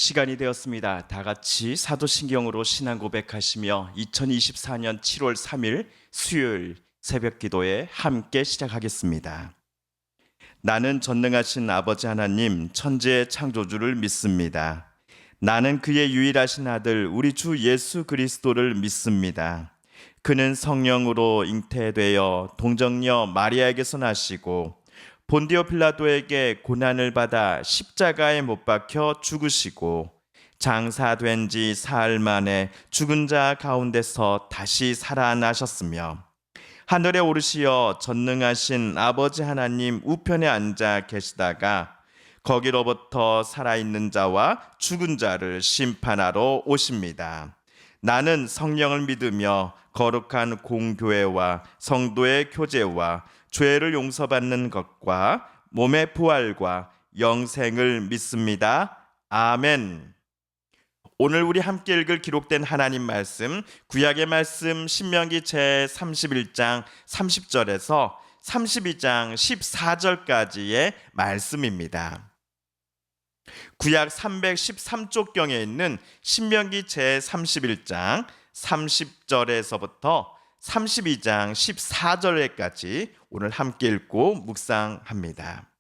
시간이 되었습니다. 다 같이 사도신경으로 신앙 고백하시며 2024년 7월 3일 수요일 새벽 기도에 함께 시작하겠습니다. 나는 전능하신 아버지 하나님 천지의 창조주를 믿습니다. 나는 그의 유일하신 아들 우리 주 예수 그리스도를 믿습니다. 그는 성령으로 잉태되어 동정녀 마리아에게서 나시고 본디오 빌라도에게 고난을 받아 십자가에 못 박혀 죽으시고 장사된 지 사흘 만에 죽은 자 가운데서 다시 살아나셨으며 하늘에 오르시어 전능하신 아버지 하나님 우편에 앉아 계시다가 거기로부터 살아있는 자와 죽은 자를 심판하러 오십니다. 나는 성령을 믿으며 거룩한 공교회와 성도의 교제와 죄를 용서받는 것과 몸의 부활과 영생을 믿습니다. 아멘. 오늘 우리 함께 읽을 기록된 하나님 말씀, 구약의 말씀 신명기 제31장 30절에서 32장 14절까지의 말씀입니다. 구약 313쪽경에 있는 신명기 제31장 30절에서부터 32장 14절까지 오늘 함께 읽고 묵상합니다.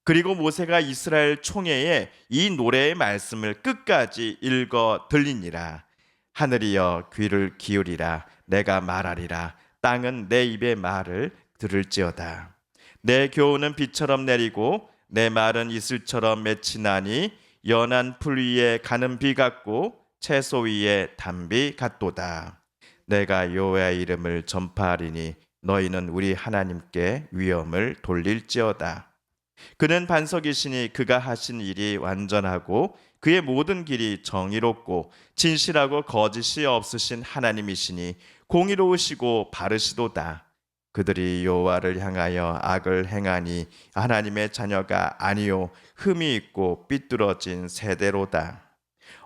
그리고 모세가 이스라엘 총회에 이 노래의 말씀을 끝까지 읽어 들리니라. 하늘이여 귀를 기울이라. 내가 말하리라. 땅은 내 입의 말을 들을지어다. 내 교훈은 비처럼 내리고 내 말은 이슬처럼 맺히나니 연한 풀 위에 가는 비 같고 채소 위에 단비 같도다. 내가 여호와의 이름을 전파하리니 너희는 우리 하나님께 위엄을 돌릴지어다. 그는 반석이시니 그가 하신 일이 완전하고 그의 모든 길이 정의롭고 진실하고 거짓이 없으신 하나님이시니 공의로우시고 바르시도다. 그들이 여호와를 향하여 악을 행하니 하나님의 자녀가 아니요 흠이 있고 삐뚤어진 세대로다.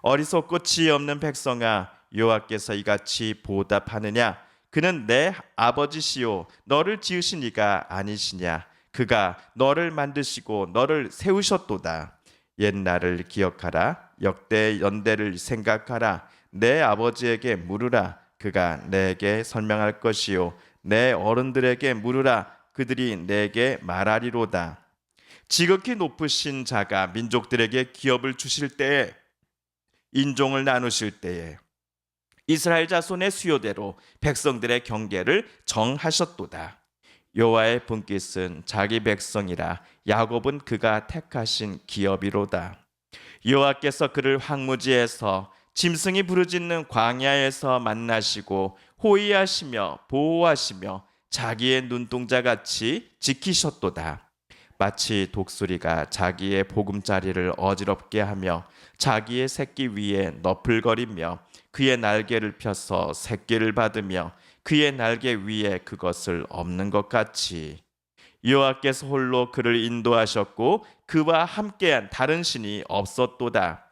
어리석고 지혜 없는 백성아, 여호와께서 이같이 보답하느냐? 그는 내 아버지시요 너를 지으신 이가 아니시냐? 그가 너를 만드시고 너를 세우셨도다. 옛날을 기억하라. 역대 연대를 생각하라. 내 아버지에게 물으라. 그가 내게 설명할 것이요 내 어른들에게 물으라. 그들이 내게 말하리로다. 지극히 높으신 자가 민족들에게 기업을 주실 때에, 인종을 나누실 때에 이스라엘 자손의 수요대로 백성들의 경계를 정하셨도다. 여호와의 분깃은 자기 백성이라. 야곱은 그가 택하신 기업이로다. 여호와께서 그를 황무지에서 짐승이 부르짖는 광야에서 만나시고 호위하시며 보호하시며 자기의 눈동자같이 지키셨도다. 마치 독수리가 자기의 보금자리를 어지럽게 하며 자기의 새끼 위에 너풀거리며 그의 날개를 펴서 새끼를 받으며 그의 날개 위에 그것을 엎는 것 같이 여호와께서 홀로 그를 인도하셨고 그와 함께한 다른 신이 없었도다.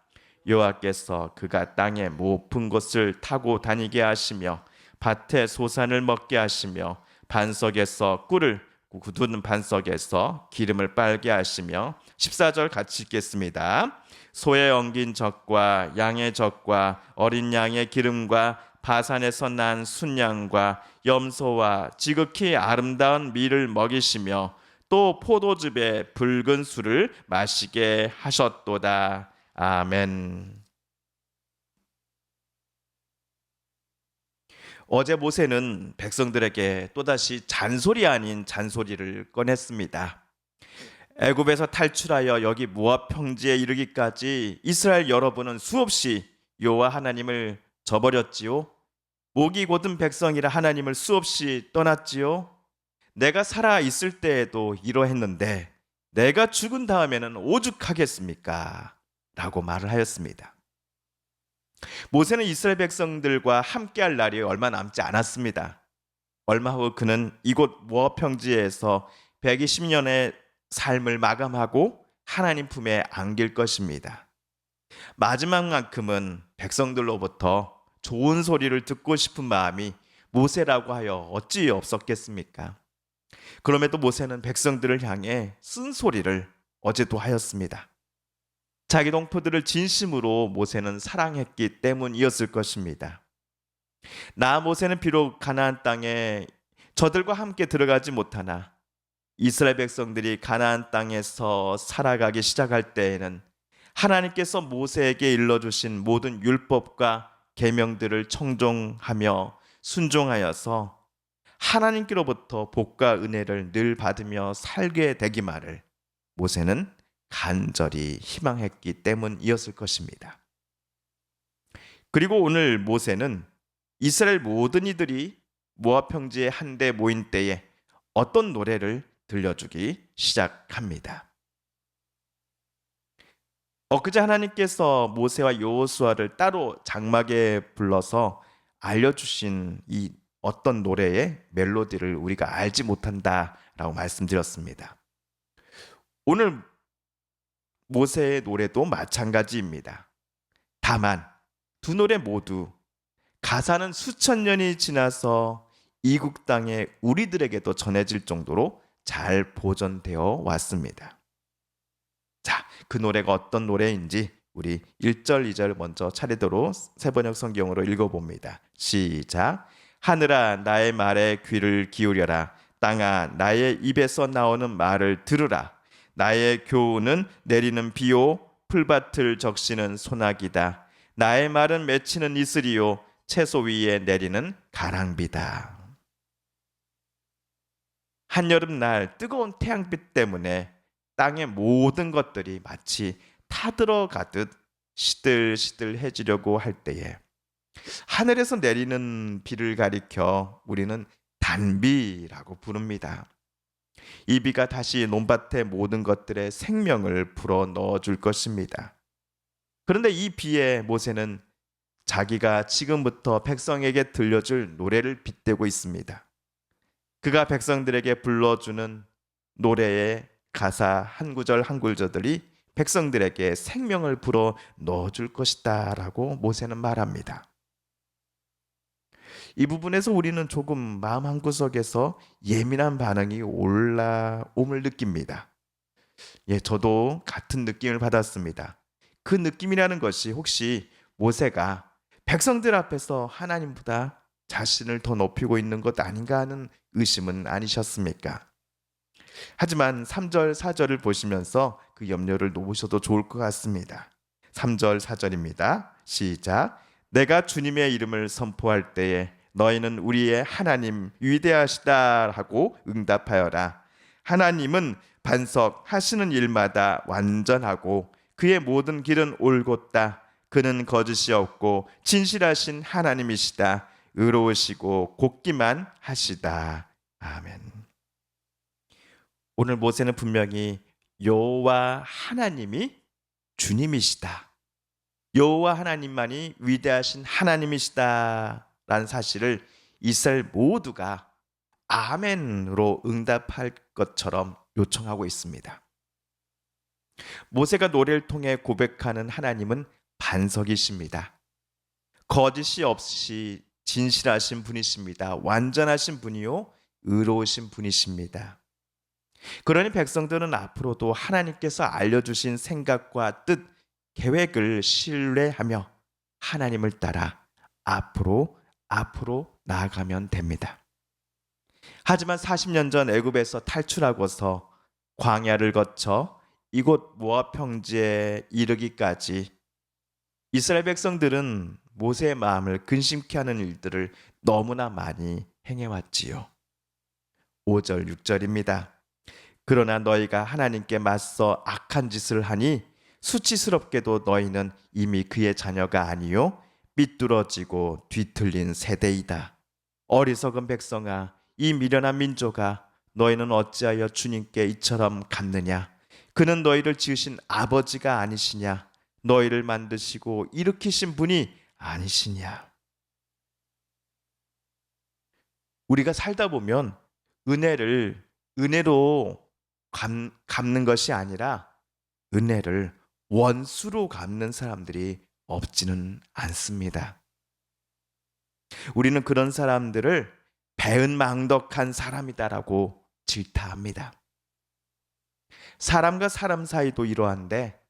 여호와께서 그가 땅의 높은 곳을 타고 다니게 하시며 밭에 소산을 먹게 하시며 반석에서 꿀을 굳은 반석에서 기름을 빨게 하시며 14절 같이 읽겠습니다. 소의 엉긴 젖과 양의 젖과 어린 양의 기름과 바산에서 난 순양과 염소와 지극히 아름다운 밀을 먹이시며 또 포도즙에 붉은 술을 마시게 하셨도다. 아멘. 어제 모세는 백성들에게 또다시 잔소리 아닌 잔소리를 꺼냈습니다. 애굽에서 탈출하여 여기 모압 평지에 이르기까지 이스라엘 여러분은 수없이 여호와 하나님을 저버렸지요. 목이 곧은 백성이라 하나님을 수없이 떠났지요. 내가 살아 있을 때에도 이러했는데 내가 죽은 다음에는 오죽하겠습니까? 라고 말을 하였습니다. 모세는 이스라엘 백성들과 함께할 날이 얼마 남지 않았습니다. 얼마 후 그는 이곳 모압 평지에서 120년의 삶을 마감하고 하나님 품에 안길 것입니다. 마지막만큼은 백성들로부터 좋은 소리를 듣고 싶은 마음이 모세라고 하여 어찌 없었겠습니까? 그럼에도 모세는 백성들을 향해 쓴소리를 어제도 하였습니다. 자기 동포들을 진심으로 모세는 사랑했기 때문이었을 것입니다. 나 모세는 비록 가나안 땅에 저들과 함께 들어가지 못하나 이스라엘 백성들이 가나안 땅에서 살아가기 시작할 때에는 하나님께서 모세에게 일러주신 모든 율법과 계명들을 청종하며 순종하여서 하나님께로부터 복과 은혜를 늘 받으며 살게 되기만을 모세는 간절히 희망했기 때문이었을 것입니다. 그리고 오늘 모세는 이스라엘 모든 이들이 모압 평지에 한데 모인 때에 어떤 노래를 들려주기 시작합니다. 엊그제 하나님께서 모세와 여호수아를 따로 장막에 불러서 알려주신 이 어떤 노래의 멜로디를 우리가 알지 못한다라고 말씀드렸습니다. 오늘 모세의 노래도 마찬가지입니다. 다만 두 노래 모두 가사는 수천 년이 지나서 이국 땅의 우리들에게도 전해질 정도로 잘 보존되어 왔습니다. 자, 그 노래가 어떤 노래인지 우리 1절, 2절 먼저 차례대로 새번역 성경으로 읽어봅니다. 시작. 하늘아 나의 말에 귀를 기울여라. 땅아 나의 입에서 나오는 말을 들으라. 나의 교훈은 내리는 비요 풀밭을 적시는 소나기다. 나의 말은 맺히는 이슬이요 채소 위에 내리는 가랑비다. 한여름날 뜨거운 태양빛 때문에 땅의 모든 것들이 마치 타들어가듯 시들시들해지려고 할 때에 하늘에서 내리는 비를 가리켜 우리는 단비라고 부릅니다. 이 비가 다시 논밭의 모든 것들에 생명을 불어 넣어줄 것입니다. 그런데 이 비에 모세는 자기가 지금부터 백성에게 들려줄 노래를 빗대고 있습니다. 그가 백성들에게 불러주는 노래의 가사 한 구절 한 구절들이 백성들에게 생명을 불어 넣어줄 것이다 라고 모세는 말합니다. 이 부분에서 우리는 조금 마음 한구석에서 예민한 반응이 올라옴을 느낍니다. 저도 같은 느낌을 받았습니다. 그 느낌이라는 것이 혹시 모세가 백성들 앞에서 하나님보다 자신을 더 높이고 있는 것 아닌가 하는 의심은 아니셨습니까? 하지만 3절, 4절을 보시면서 그 염려를 놓으셔도 좋을 것 같습니다. 3절, 4절입니다. 시작. 내가 주님의 이름을 선포할 때에 너희는 우리의 하나님 위대하시다 하고 응답하여라. 하나님은 반석하시는 일마다 완전하고 그의 모든 길은 올곧다. 그는 거짓이 없고 진실하신 하나님이시다. 의로우시고 곱기만 하시다. 아멘. 오늘 모세는 분명히 여호와 하나님이 주님이시다. 여호와 하나님만이 위대하신 하나님이시다 라는 사실을 이스라엘 모두가 아멘으로 응답할 것처럼 요청하고 있습니다. 모세가 노래를 통해 고백하는 하나님은 반석이십니다. 거짓이 없이 진실하신 분이십니다. 완전하신 분이요 의로우신 분이십니다. 그러니 백성들은 앞으로도 하나님께서 알려주신 생각과 뜻, 계획을 신뢰하며 하나님을 따라 앞으로 나아가면 됩니다. 하지만 40년 전 애굽에서 탈출하고서 광야를 거쳐 이곳 모압 평지에 이르기까지 이스라엘 백성들은 모세의 마음을 근심케 하는 일들을 너무나 많이 행해왔지요. 5절, 6절입니다. 그러나 너희가 하나님께 맞서 악한 짓을 하니 수치스럽게도 너희는 이미 그의 자녀가 아니요 삐뚤어지고 뒤틀린 세대이다. 어리석은 백성아, 이 미련한 민족아, 너희는 어찌하여 주님께 이처럼 갚느냐? 그는 너희를 지으신 아버지가 아니시냐? 너희를 만드시고 일으키신 분이 아니시냐? 우리가 살다 보면 은혜로 갚는 것이 아니라 은혜를 원수로 갚는 사람들이 없지는 않습니다. 우리는 그런 사람들을 배은망덕한 사람이다라고 질타합니다. 사람과 사람 사이도 이러한데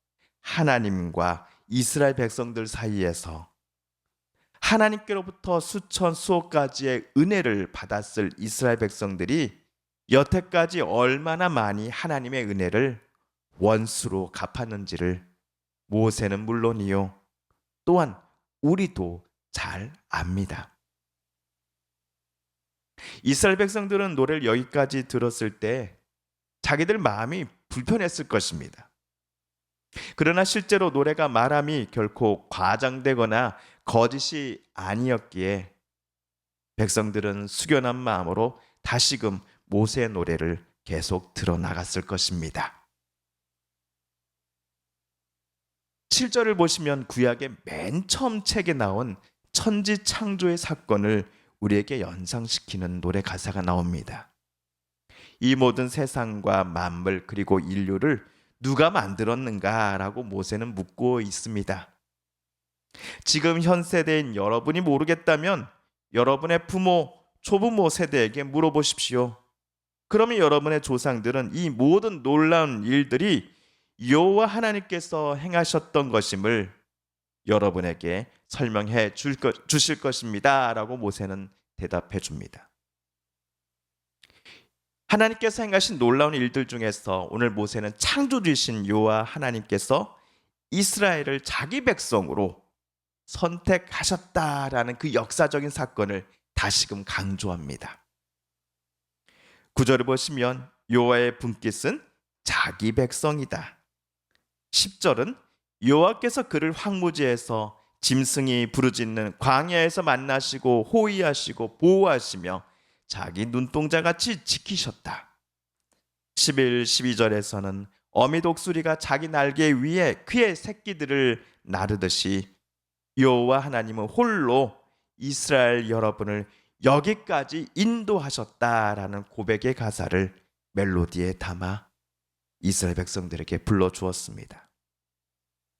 하나님과 이스라엘 백성들 사이에서 하나님께로부터 수천 수억 가지의 은혜를 받았을 이스라엘 백성들이 여태까지 얼마나 많이 하나님의 은혜를 원수로 갚았는지를 모세는 물론이요, 또한 우리도 잘 압니다. 이스라엘 백성들은 노래를 여기까지 들었을 때 자기들 마음이 불편했을 것입니다. 그러나 실제로 노래가 말함이 결코 과장되거나 거짓이 아니었기에 백성들은 숙연한 마음으로 다시금 모세의 노래를 계속 들어나갔을 것입니다. 7절을 보시면 구약의 맨 처음 책에 나온 천지 창조의 사건을 우리에게 연상시키는 노래 가사가 나옵니다. 이 모든 세상과 만물 그리고 인류를 누가 만들었는가라고 모세는 묻고 있습니다. 지금 현 세대인 여러분이 모르겠다면 여러분의 부모, 조부모 세대에게 물어보십시오. 그러면 여러분의 조상들은 이 모든 놀라운 일들이 여호와 하나님께서 행하셨던 것임을 여러분에게 설명해 주실 것입니다 라고 모세는 대답해 줍니다. 하나님께서 행하신 놀라운 일들 중에서 오늘 모세는 창조주이신 여호와 하나님께서 이스라엘을 자기 백성으로 선택하셨다라는 그 역사적인 사건을 다시금 강조합니다. 9절을 보시면 여호와의 분깃은 자기 백성이다. 10절은 여호와께서 그를 황무지에서 짐승이 부르짖는 광야에서 만나시고 호위하시고 보호하시며 자기 눈동자같이 지키셨다. 11, 12절에서는 어미 독수리가 자기 날개 위에 그의 새끼들을 나르듯이 여호와 하나님은 홀로 이스라엘 여러분을 여기까지 인도하셨다라는 고백의 가사를 멜로디에 담아 이스라엘 백성들에게 불러주었습니다.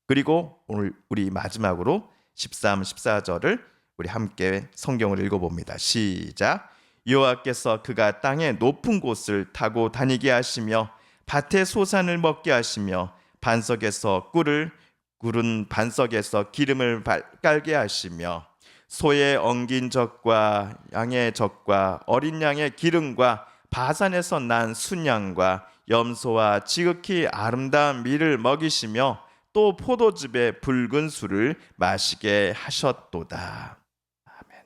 그리고 오늘 우리 마지막으로 13, 14절을 우리 함께 성경을 읽어봅니다. 시작. 여호와께서 그가 땅의 높은 곳을 타고 다니게 하시며 밭의 소산을 먹게 하시며 반석에서 꿀을 구른 반석에서 기름을 깔게 하시며 소의 엉긴 젖과 양의 젖과 어린 양의 기름과 바산에서 난 순양과 염소와 지극히 아름다운 밀을 먹이시며 또 포도즙의 붉은 술을 마시게 하셨도다. 아멘.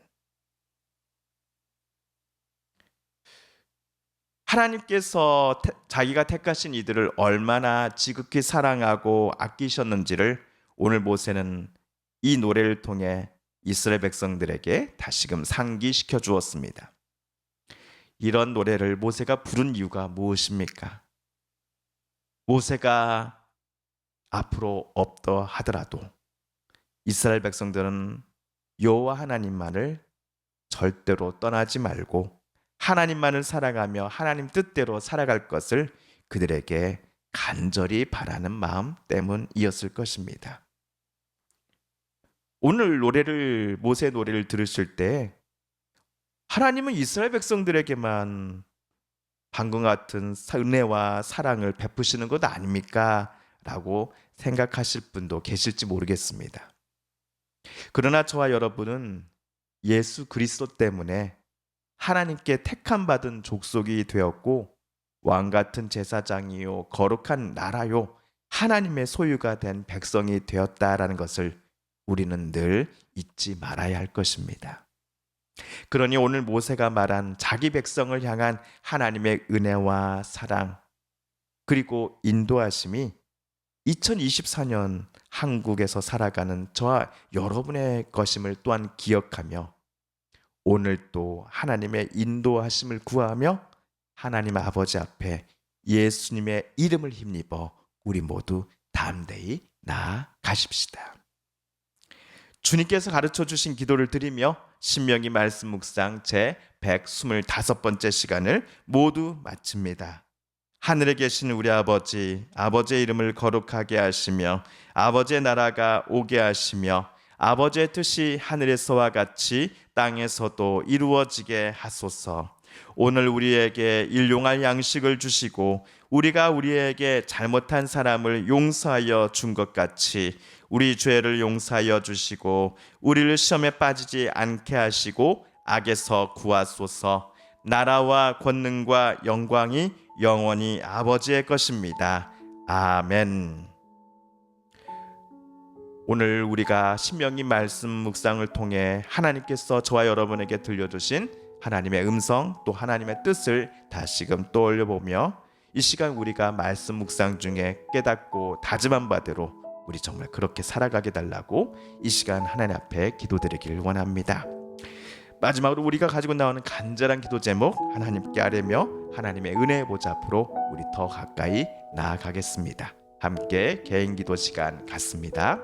하나님께서 자기가 택하신 이들을 얼마나 지극히 사랑하고 아끼셨는지를 오늘 모세는 이 노래를 통해 이스라엘 백성들에게 다시금 상기시켜 주었습니다. 이런 노래를 모세가 부른 이유가 무엇입니까? 모세가 앞으로 없더 하더라도 이스라엘 백성들은 여호와 하나님만을 절대로 떠나지 말고 하나님만을 살아가며 하나님 뜻대로 살아갈 것을 그들에게 간절히 바라는 마음 때문이었을 것입니다. 오늘 모세 노래를 들으실 때 하나님은 이스라엘 백성들에게만 방금 같은 은혜와 사랑을 베푸시는 것 아닙니까? 라고 생각하실 분도 계실지 모르겠습니다. 그러나 저와 여러분은 예수 그리스도 때문에 하나님께 택함 받은 족속이 되었고 왕 같은 제사장이요 거룩한 나라요 하나님의 소유가 된 백성이 되었다라는 것을 우리는 늘 잊지 말아야 할 것입니다. 그러니 오늘 모세가 말한 자기 백성을 향한 하나님의 은혜와 사랑 그리고 인도하심이 2024년 한국에서 살아가는 저와 여러분의 것임을 또한 기억하며 오늘 또 하나님의 인도하심을 구하며 하나님 아버지 앞에 예수님의 이름을 힘입어 우리 모두 담대히 나아가십시다. 주님께서 가르쳐 주신 기도를 드리며 신명기 말씀 묵상 제 125번째 시간을 모두 마칩니다. 하늘에 계신 우리 아버지, 아버지의 이름을 거룩하게 하시며 아버지의 나라가 오게 하시며 아버지의 뜻이 하늘에서와 같이 땅에서도 이루어지게 하소서. 오늘 우리에게 일용할 양식을 주시고 우리가 우리에게 잘못한 사람을 용서하여 준 것 같이 우리 죄를 용서하여 주시고 우리를 시험에 빠지지 않게 하시고 악에서 구하소서. 나라와 권능과 영광이 영원히 아버지의 것입니다. 아멘. 오늘 우리가 신명기 말씀 묵상을 통해 하나님께서 저와 여러분에게 들려주신 하나님의 음성 또 하나님의 뜻을 다시금 떠올려보며 이 시간 우리가 말씀 묵상 중에 깨닫고 다짐한 바대로 우리 정말 그렇게 살아가게 달라고 이 시간 하나님 앞에 기도드리길 원합니다. 마지막으로 우리가 가지고 나오는 간절한 기도 제목 하나님께 아뢰며 하나님의 은혜의 보좌 앞으로 우리 더 가까이 나아가겠습니다. 함께 개인 기도 시간 갖습니다.